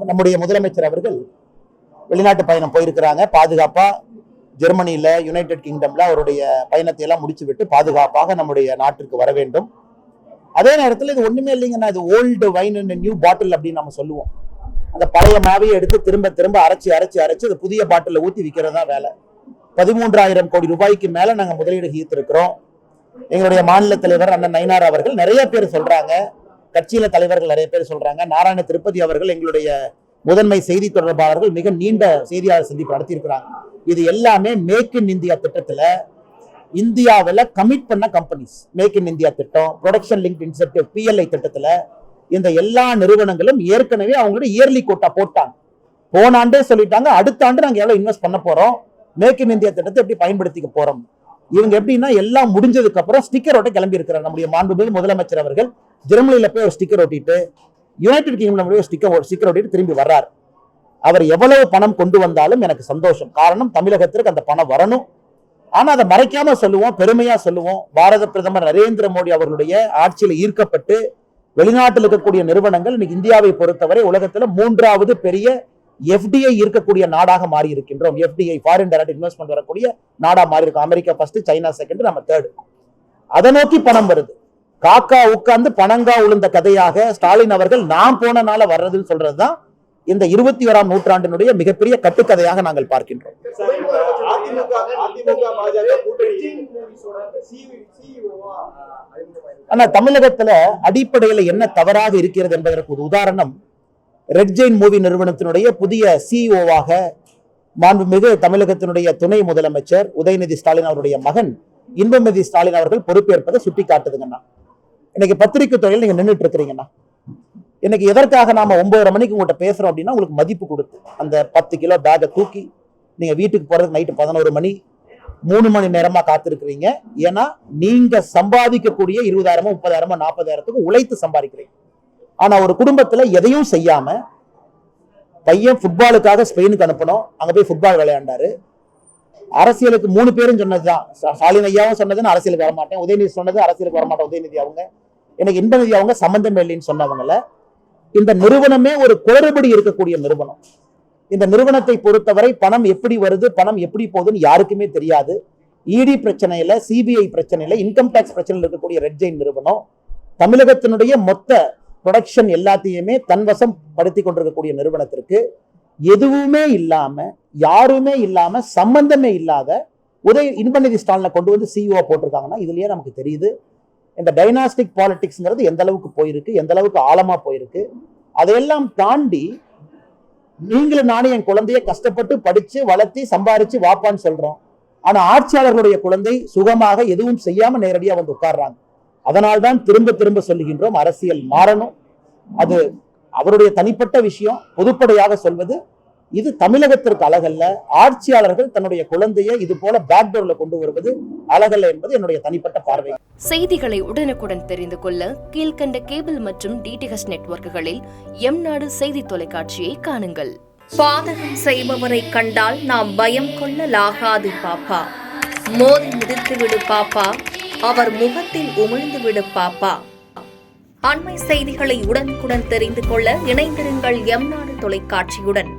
நம்முடைய முதலமைச்சர் அவர்கள் வெளிநாட்டு பயணம் போயிருக்கிறாங்க. பாதுகாப்பா ஜெர்மனியில, யுனைடெட் கிங்டம்ல அவருடைய பயணத்தை எல்லாம் முடிச்சு விட்டு பாதுகாப்பாக நம்முடைய நாட்டிற்கு வர வேண்டும். அதே நேரத்தில் இது ஒண்ணுமே இல்லைங்கன்னா, இது old wine and new bottle அப்படின்னு நம்ம சொல்லுவோம். அந்த பழைய மாவையை எடுத்து திரும்ப திரும்ப அரைச்சி அது புதிய பாட்டில் ஊற்றி விற்கிறதா வேலை. 13,000 கோடி ரூபாய்க்கு மேல நாங்க முதலீடு ஈர்த்திருக்கிறோம். எங்களுடைய மாநில தலைவர் அண்ணன் நயினார் அவர்கள் நிறைய பேர் சொல்றாங்க, கட்சியில தலைவர்கள் நிறைய பேர் சொல்றாங்க. நாராயண திருப்பதி அவர்கள் எங்களுடைய முதன்மை செய்தி தொடர்பாளர்கள் மிக நீண்ட செய்தியாளர் சந்திப்பு நடத்தியிருக்கிறாங்க. இது எல்லாமே மேக் இன் இந்தியா திட்டத்துல இந்தியாவில் கமிட் பண்ண கம்பெனிஸ். மேக் இன் இந்தியா திட்டம், ப்ரொடக்ஷன் லிங்க் இன்சென்டிவ் PLI திட்டத்துல இந்த எல்லா நிறுவனங்களும் ஏற்கனவே அவங்களோட இயர்லி கோட்டா போட்டாங்க. போன ஆண்டே சொல்லிட்டாங்க, அடுத்த ஆண்டு நாங்க எவ்வளவு இன்வெஸ்ட் பண்ண போறோம், மேக் இன் இந்தியா திட்டத்தை எப்படி பயன்படுத்திக்க போறோம். இவங்க எப்படின்னா எல்லாம் முடிஞ்சதுக்கு அப்புறம் ஸ்டிக்கர் ஒட்ட கிளம்பி இருக்கிறார். நம்முடைய மாண்புமிகு முதலமைச்சர் அவர்கள் ஜெர்மனியில போய் ஒரு ஸ்டிக்கர் ஒட்டிட்டு, யுனைடெட் கிங்டம்ல போய் ஸ்டிக்கர் ஒட்டிட்டு திரும்பி வர்றார். அவர் எவ்வளவு பணம் கொண்டு வந்தாலும் எனக்கு சந்தோஷம். காரணம், தமிழகத்திற்கு அந்த பணம் வரணும். ஆனா அதை மறைக்காம சொல்லுவோம், பெருமையா சொல்லுவோம். பாரத பிரதமர் நரேந்திர மோடி அவர்களுடைய ஆட்சியில் ஈர்க்கப்பட்டு வெளிநாட்டில் இருக்கக்கூடிய நிறுவனங்கள் இன்னைக்கு இந்தியாவை பொறுத்தவரை உலகத்துல 3வது பெரிய FDI இருக்கக்கூடிய நாடாக மாறி இருக்கின்றோம். FDI, ஃபாரின் டைரக்ட் இன்வெஸ்ட்மெண்ட் வரக்கூடிய நாடா மாறி இருக்கும். அமெரிக்கா ஃபர்ஸ்ட், சைனா செகண்ட், நம்ம தேர்ட். அதை நோக்கி பணம் வருது. காக்கா உட்கார்ந்து பணங்கா உளுந்த கதையாக ஸ்டாலின் அவர்கள் நாம் போனனால வர்றதுன்னு சொல்றதுதான் இந்த 21ஆம் நூற்றாண்டினுடைய மிகப்பெரிய கட்டுக்கதையாக நாங்கள் பார்க்கின்றோம். ஆனா தமிழகத்துல அடிப்படையில என்ன தவறாக இருக்கிறது என்பதற்கு ஒரு உதாரணம், ரெட் ஜெயின் மூவி நிறுவனத்தினுடைய புதிய CEO-வாக மாண்புமிகு தமிழகத்தினுடைய துணை முதலமைச்சர் உதயநிதி ஸ்டாலின் அவருடைய மகன் இன்பநிதி ஸ்டாலின் அவர்கள் பொறுப்பேற்பதை சுட்டி காட்டுதுங்கண்ணா. இன்னைக்கு பத்திரிகை துறையில் நீங்க நின்றுட்டு இருக்கிறீங்கன்னா, இன்னைக்கு எதற்காக நாம 9:30 மணிக்கு உங்கள்கிட்ட பேசுறோம் அப்படின்னா, உங்களுக்கு மதிப்பு கொடுத்து அந்த 10 கிலோ பேக்கை தூக்கி நீங்க வீட்டுக்கு போறதுக்கு நைட்டு 11 மணி 3 மணி நேரமா காத்திருக்கிறீங்க. ஏன்னா நீங்க சம்பாதிக்கக்கூடிய 20,000, 30,000, 40,000 உழைத்து சம்பாதிக்கிறீங்க. ஆனா ஒரு குடும்பத்துல எதையும் செய்யாம பையன் ஃபுட்பாலுக்காக ஸ்பெயினுக்கு அனுப்பணும், அங்க போய் ஃபுட்பால் விளையாண்டாரு. அரசியலுக்கு 3 பேரும் சொன்னதுதான், ஸ்டாலின் ஐயாவும் சொன்னதுன்னு அரசியலுக்கு வரமாட்டேன், உதயநிதி சொன்னது அரசியலுக்கு வரமாட்டேன், உதயநிதி அவங்க, எனக்கு இன்பநிதி அவங்க சம்பந்தம் இல்லைன்னு சொன்னவங்கள. இந்த நிறுவனமே ஒரு குளறுபடி இருக்கக்கூடிய நிறுவனம். இந்த நிறுவனத்தை பொறுத்தவரை பணம் எப்படி வருது, பணம் எப்படி போகுதுன்னு யாருக்குமே தெரியாது. ED பிரச்சனையில, CBI பிரச்சனையில, இன்கம் டாக்ஸ் பிரச்சனையில் இருக்கக்கூடிய ரெட் ஜெயின் நிறுவனம் தமிழகத்தினுடைய மொத்த ப்ரொடக்ஷன் எல்லாத்தையுமே தன்வசம் படுத்தி கொண்டிருக்கக்கூடிய நிறுவனத்திற்கு எதுவுமே இல்லாம, யாருமே இல்லாம, சம்பந்தமே இல்லாத இன்பநிதி ஸ்டாலினை கொண்டு வந்து CEO போட்டிருக்காங்கன்னா இதுலயே நமக்கு தெரியுது இந்த டைனாஸ்டிக் பாலிடிக்ஸ்ங்கிறது எந்த அளவுக்கு போயிருக்கு, எந்த அளவுக்கு ஆழமா போயிருக்கு. அதையெல்லாம் தாண்டி நீங்களும் நானும் என் குழந்தைய கஷ்டப்பட்டு படிச்சு வளர்த்தி சம்பாரிச்சு வாப்பான்னு சொல்றோம். ஆனா ஆட்சியாளர்களுடைய குழந்தை சுகமாக எதுவும் செய்யாம நேரடியா வந்து உட்கார்றாங்க. அதனால்தான் திரும்ப திரும்ப சொல்லுகின்றோம், அரசியல் மாறணும். அது அவருடைய தனிப்பட்ட விஷயம். பொதுப்படையாக சொல்வது, இது தமிழகத்திற்கு அழகல்ல. ஆட்சியாளர்கள் தன்னுடைய குழந்தையை இது போல பேக்டோர்ல கொண்டு வருவது அழகல்ல என்பது என்னுடைய தனிப்பட்ட பார்வை. செய்திகளை உடனுக்குடன் தெரிந்து கொள்ள கீழ்கண்ட கேபிள் மற்றும் DTH நெட்வொர்க்குகளில் எம்நாடு செய்தி தொலைக்காட்சியை காணுங்கள். பாதகம் செய்பவரை கண்டால் நாம் பயம் கொள்ளலாகாது பாப்பா. மோதி மிதித்து விடு பாப்பா, அவர் முகத்தில் உமிழ்ந்து விடு பாப்பா. அண்மை செய்திகளை உடனுக்குடன் தெரிந்து கொள்ள இணைந்திருங்கள் எம்நாடு தொலைக்காட்சியுடன்.